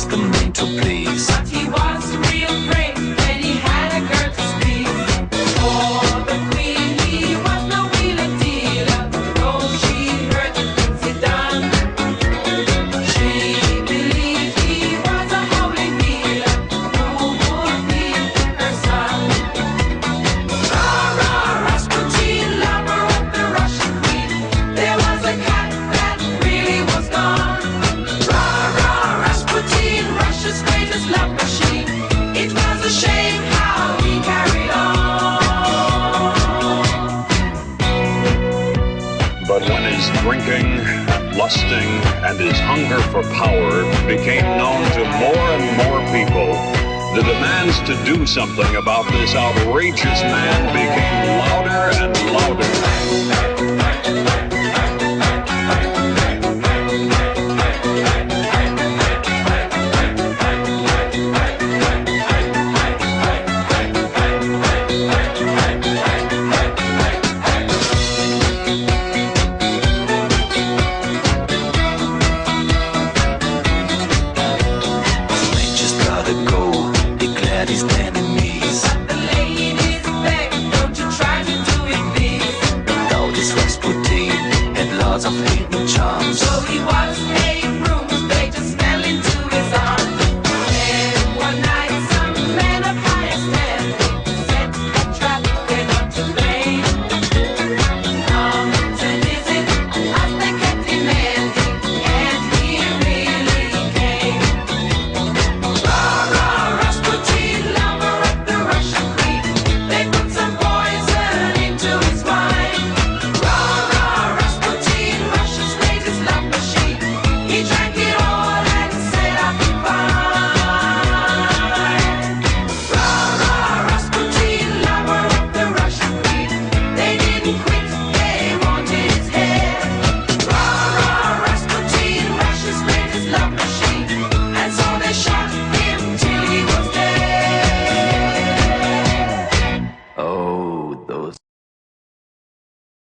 was the main to please. But he was real brave when he had a girl to squeeze. For the queen, he was no wheeler dealer. Though she heard the things he done, she believed he was a holy healer who would be her son. Rah, rah, Rasputin, lover of the Russian queen. There was a cat that really was gone. Rah, rah, Rasputin, Russia's greatest love machine. It was a shame how he carried on. But when his drinking, lusting, and his hunger for power became known to more and more people, the demands to do something about this outrageous man became louder and louder. Just gotta go, declared his enemies. The ladies begged, don't you try to do it, please. Now this Rasputin had lots of hidden charms. So he was a